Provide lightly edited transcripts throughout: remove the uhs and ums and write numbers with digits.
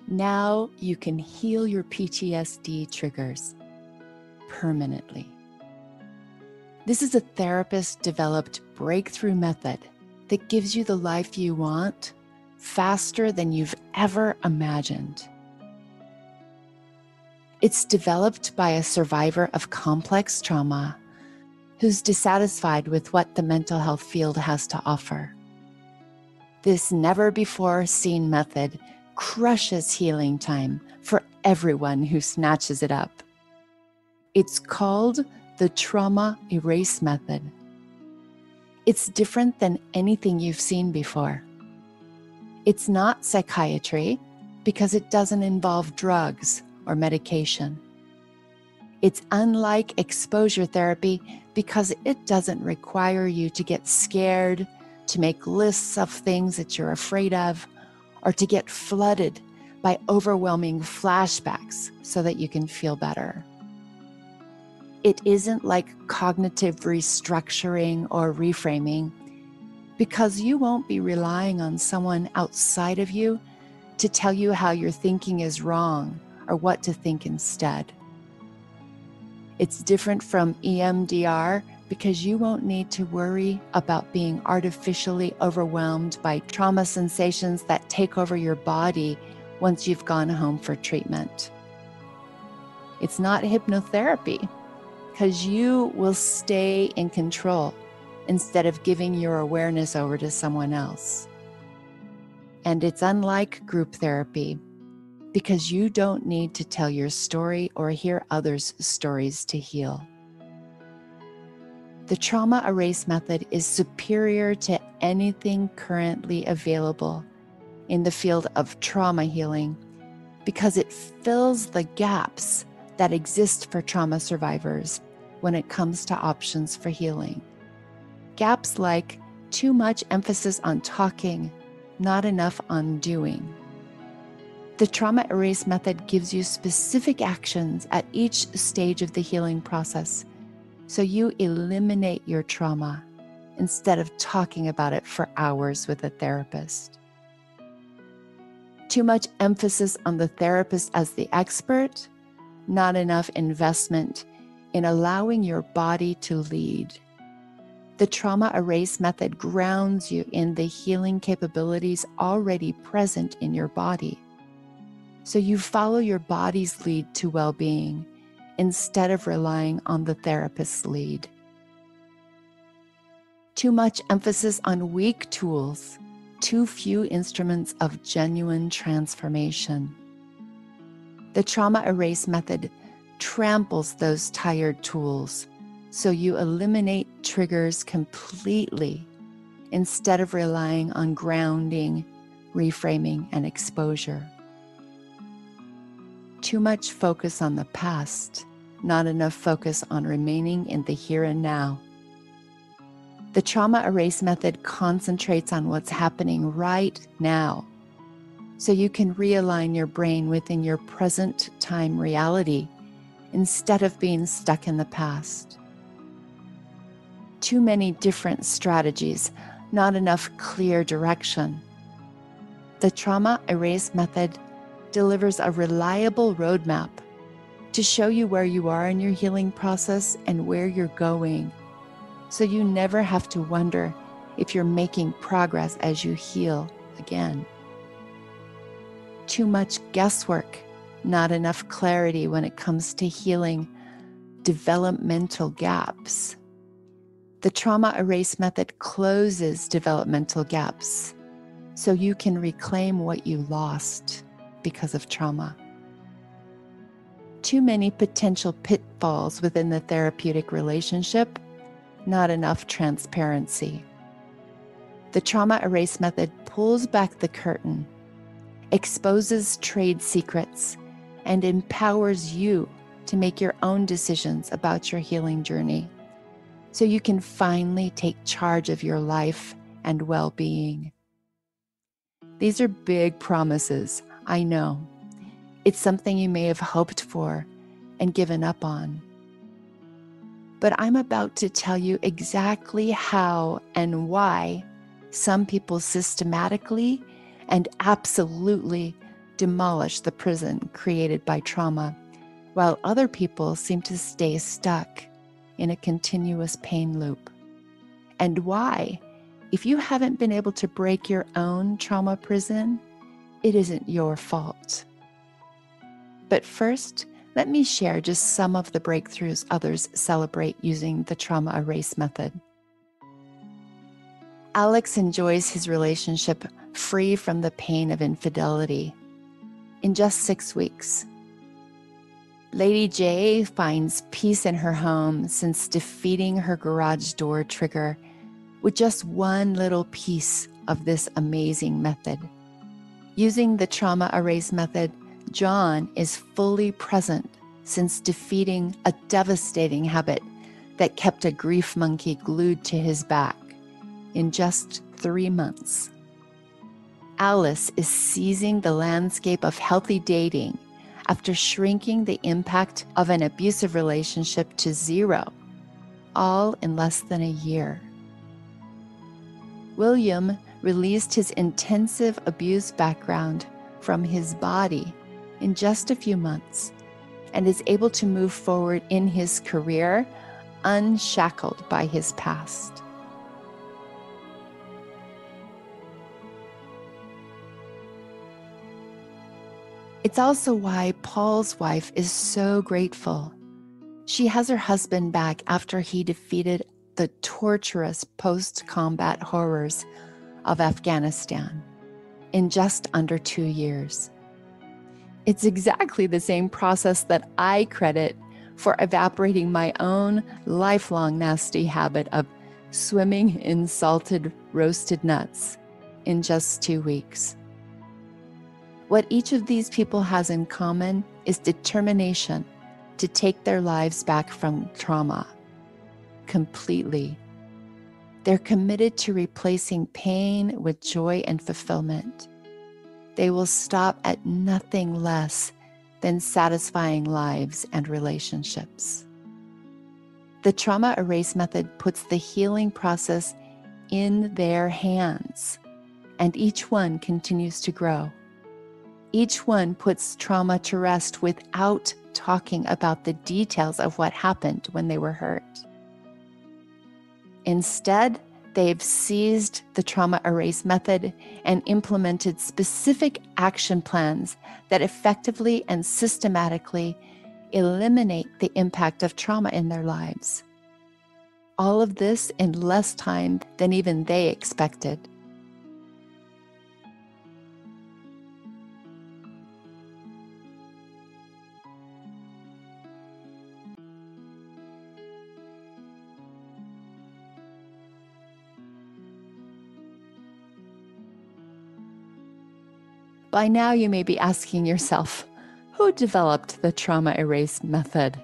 Now you can heal your PTSD triggers permanently. This is a therapist-developed breakthrough method that gives you the life you want faster than you've ever imagined. It's developed by a survivor of complex trauma who's dissatisfied with what the mental health field has to offer. This never-before-seen method crushes healing time for everyone who snatches it up. It's called the Trauma Erase Method. It's different than anything you've seen before. It's not psychiatry because it doesn't involve drugs or medication. It's unlike exposure therapy because it doesn't require you to get scared, to make lists of things that you're afraid of, or to get flooded by overwhelming flashbacks so that you can feel better. It isn't like cognitive restructuring or reframing because you won't be relying on someone outside of you to tell you how your thinking is wrong or what to think instead. It's different from EMDR because you won't need to worry about being artificially overwhelmed by trauma sensations that take over your body once you've gone home for treatment. It's not hypnotherapy because you will stay in control instead of giving your awareness over to someone else. And it's unlike group therapy because you don't need to tell your story or hear others' stories to heal. The Trauma Erase Method is superior to anything currently available in the field of trauma healing because it fills the gaps that exist for trauma survivors when it comes to options for healing. Gaps like too much emphasis on talking, not enough on doing. The Trauma Erase Method gives you specific actions at each stage of the healing process, so you eliminate your trauma instead of talking about it for hours with a therapist. Too much emphasis on the therapist as the expert, not enough investment in allowing your body to lead. The Trauma Erase Method grounds you in the healing capabilities already present in your body. So you follow your body's lead to well-being instead of relying on the therapist's lead. Too much emphasis on weak tools, too few instruments of genuine transformation. The Trauma Erase Method tramples those tired tools, so you eliminate triggers completely instead of relying on grounding, reframing, and exposure. Too much focus on the past, not enough focus on remaining in the here and now. The Trauma Erase Method concentrates on what's happening right now, so you can realign your brain within your present time reality instead of being stuck in the past. Too many different strategies, not enough clear direction. The Trauma Erase Method delivers a reliable roadmap to show you where you are in your healing process and where you're going, so you never have to wonder if you're making progress as you heal again. Too much guesswork, not enough clarity when it comes to healing developmental gaps. The Trauma Erase Method closes developmental gaps so you can reclaim what you lost because of trauma. Too many potential pitfalls within the therapeutic relationship, not enough transparency. The Trauma Erase Method pulls back the curtain, exposes trade secrets, and empowers you to make your own decisions about your healing journey, so you can finally take charge of your life and well-being. These are big promises, I know. It's something you may have hoped for and given up on. But I'm about to tell you exactly how and why some people systematically and absolutely demolish the prison created by trauma, while other people seem to stay stuck in a continuous pain loop. And why? If you haven't been able to break your own trauma prison, it isn't your fault. But first, let me share just some of the breakthroughs others celebrate using the trauma erase method. Alex enjoys his relationship free from the pain of infidelity in just 6 weeks. Lady J finds peace in her home since defeating her garage door trigger with just one little piece of this amazing method. Using the trauma erase method, John is fully present since defeating a devastating habit that kept a grief monkey glued to his back in just 3 months. Alice is seizing the landscape of healthy dating after shrinking the impact of an abusive relationship to 0, all in less than a year. William released his intensive abuse background from his body in just a few months and is able to move forward in his career unshackled by his past. It's also why Paul's wife is so grateful. She has her husband back after he defeated the torturous post-combat horrors of Afghanistan in just under 2 years. It's exactly the same process that I credit for evaporating my own lifelong nasty habit of swimming in salted roasted nuts in just 2 weeks. What each of these people has in common is determination to take their lives back from trauma completely. They're committed to replacing pain with joy and fulfillment. They will stop at nothing less than satisfying lives and relationships. The trauma erase method puts the healing process in their hands, and each one continues to grow. Each one puts trauma to rest without talking about the details of what happened when they were hurt. Instead, they've seized the trauma erase method and implemented specific action plans that effectively and systematically eliminate the impact of trauma in their lives. All of this in less time than even they expected. By now, you may be asking yourself, who developed the trauma erase method?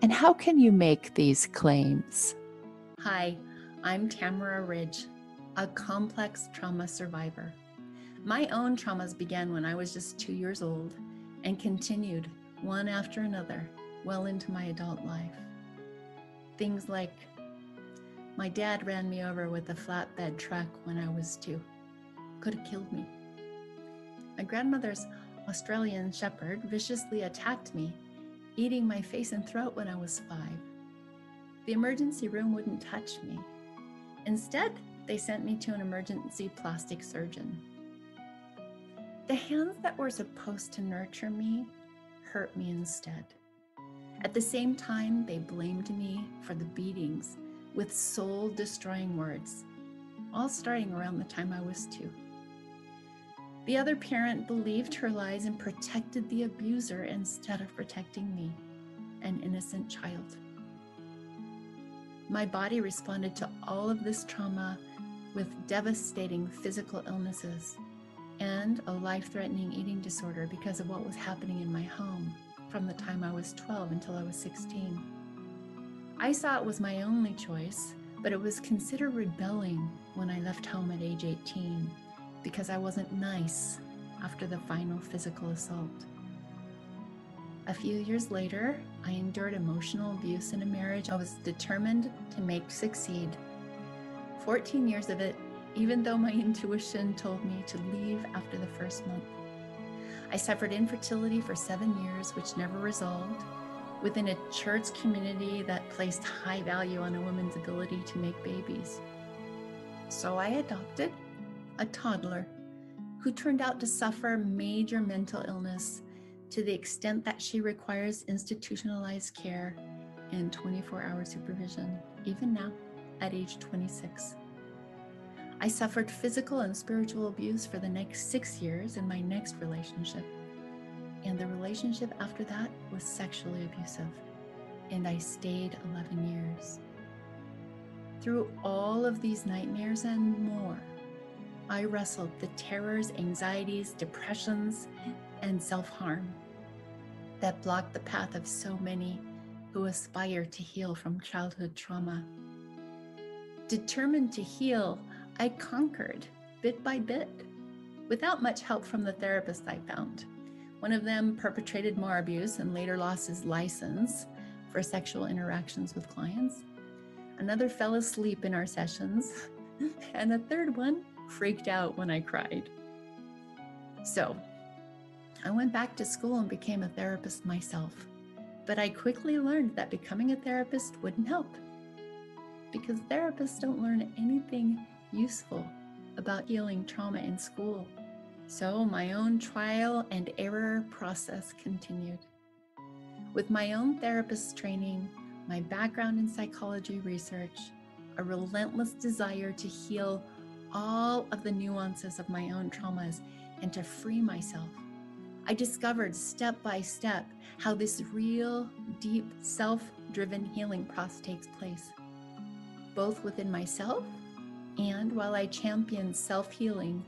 And how can you make these claims? Hi, I'm Tamara Ridge, a complex trauma survivor. My own traumas began when I was just 2 years old and continued one after another well into my adult life. Things like my dad ran me over with a flatbed truck when I was 2. Could have killed me. My grandmother's Australian shepherd viciously attacked me, eating my face and throat when I was 5. The emergency room wouldn't touch me. Instead, they sent me to an emergency plastic surgeon. The hands that were supposed to nurture me hurt me instead. At the same time, they blamed me for the beatings with soul-destroying words, all starting around the time I was 2. The other parent believed her lies and protected the abuser instead of protecting me, an innocent child. My body responded to all of this trauma with devastating physical illnesses and a life-threatening eating disorder because of what was happening in my home from the time I was 12 until I was 16. I saw it was my only choice, but it was considered rebelling when I left home at age 18 because I wasn't nice after the final physical assault. A few years later, I endured emotional abuse in a marriage I was determined to make succeed. 14 years of it, even though my intuition told me to leave after the first month. I suffered infertility for 7 years, which never resolved, within a church community that placed high value on a woman's ability to make babies. So I adopted a toddler who turned out to suffer major mental illness to the extent that she requires institutionalized care and 24-hour supervision, even now at age 26. I suffered physical and spiritual abuse for the next 6 years in my next relationship. And the relationship after that was sexually abusive. And I stayed 11 years. Through all of these nightmares and more, I wrestled the terrors, anxieties, depressions, and self-harm that blocked the path of so many who aspire to heal from childhood trauma. Determined to heal, I conquered bit by bit, without much help from the therapist I found. One of them perpetrated more abuse and later lost his license for sexual interactions with clients. Another fell asleep in our sessions, and a third one freaked out when I cried. So I went back to school and became a therapist myself, but I quickly learned that becoming a therapist wouldn't help, because therapists don't learn anything useful about healing trauma in school. So my own trial and error process continued. With my own therapist training, my background in psychology research, a relentless desire to heal all of the nuances of my own traumas and to free myself, I discovered step by step how this real, deep, self-driven healing process takes place, both within myself and while I champion self-healing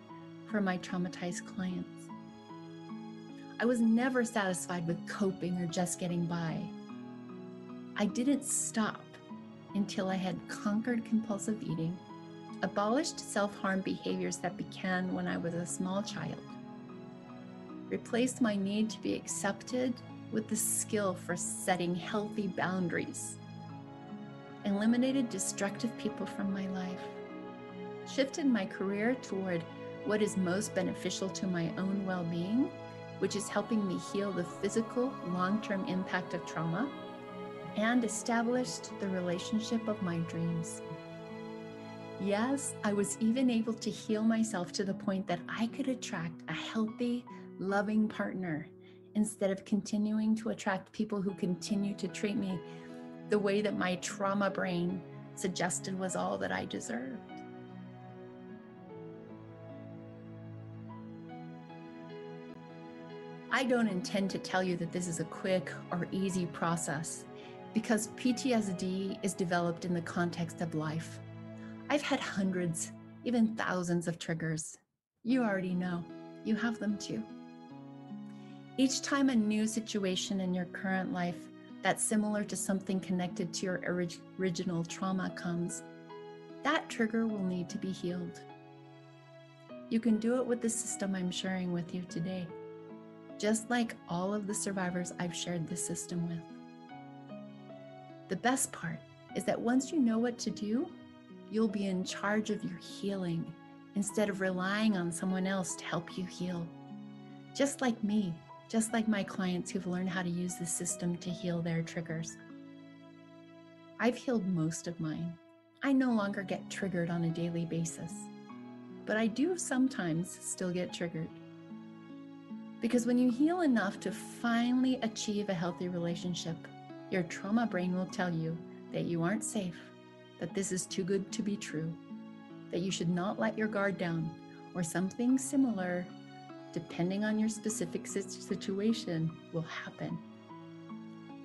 for my traumatized clients. I was never satisfied with coping or just getting by. I didn't stop until I had conquered compulsive eating, abolished self-harm behaviors that began when I was a small child, replaced my need to be accepted with the skill for setting healthy boundaries, eliminated destructive people from my life, shifted my career toward what is most beneficial to my own well-being, which is helping me heal the physical, long-term impact of trauma, and established the relationship of my dreams. Yes, I was even able to heal myself to the point that I could attract a healthy, loving partner instead of continuing to attract people who continue to treat me the way that my trauma brain suggested was all that I deserved. I don't intend to tell you that this is a quick or easy process, because PTSD is developed in the context of life. I've had hundreds, even thousands of triggers. You already know, you have them too. Each time a new situation in your current life that's similar to something connected to your original trauma comes, that trigger will need to be healed. You can do it with the system I'm sharing with you today, just like all of the survivors I've shared this system with. The best part is that once you know what to do, you'll be in charge of your healing instead of relying on someone else to help you heal. Just like me, just like my clients who've learned how to use the system to heal their triggers. I've healed most of mine. I no longer get triggered on a daily basis, but I do sometimes still get triggered. Because when you heal enough to finally achieve a healthy relationship, your trauma brain will tell you that you aren't safe, that this is too good to be true, that you should not let your guard down, or something similar, depending on your specific situation, will happen.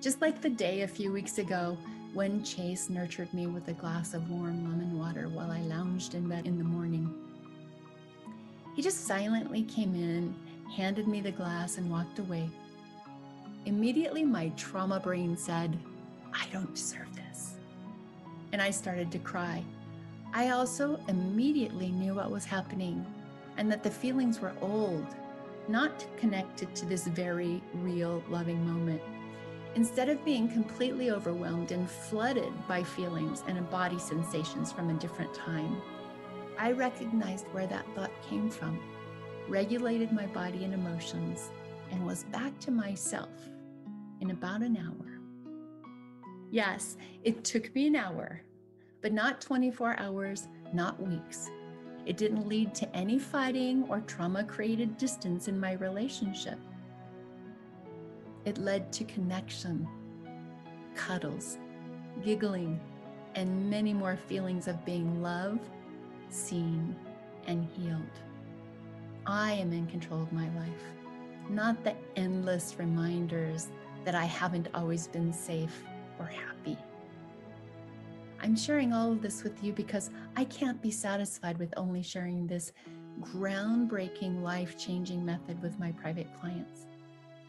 Just like the day a few weeks ago when Chase nurtured me with a glass of warm lemon water while I lounged in bed in the morning. He just silently came in, handed me the glass, and walked away. Immediately, my trauma brain said, "I don't deserve this." And I started to cry. I also immediately knew what was happening and that the feelings were old, not connected to this very real, loving moment. Instead of being completely overwhelmed and flooded by feelings and body sensations from a different time, I recognized where that thought came from, regulated my body and emotions, and was back to myself in about an hour. Yes, it took me an hour, but not 24 hours, not weeks. It didn't lead to any fighting or trauma-created distance in my relationship. It led to connection, cuddles, giggling, and many more feelings of being loved, seen, and healed. I am in control of my life, not the endless reminders that I haven't always been safe or happy. I'm sharing all of this with you because I can't be satisfied with only sharing this groundbreaking, life-changing method with my private clients.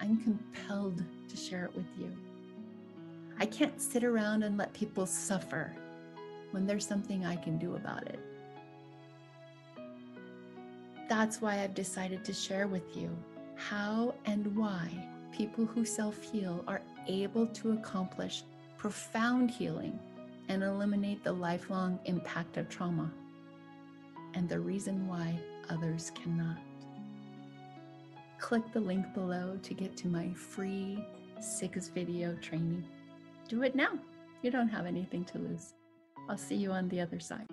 I'm compelled to share it with you. I can't sit around and let people suffer when there's something I can do about it. That's why I've decided to share with you how and why people who self-heal are able to accomplish profound healing and eliminate the lifelong impact of trauma, and the reason why others cannot. Click the link below to get to my free 6-video training. Do it now. You don't have anything to lose. I'll see you on the other side.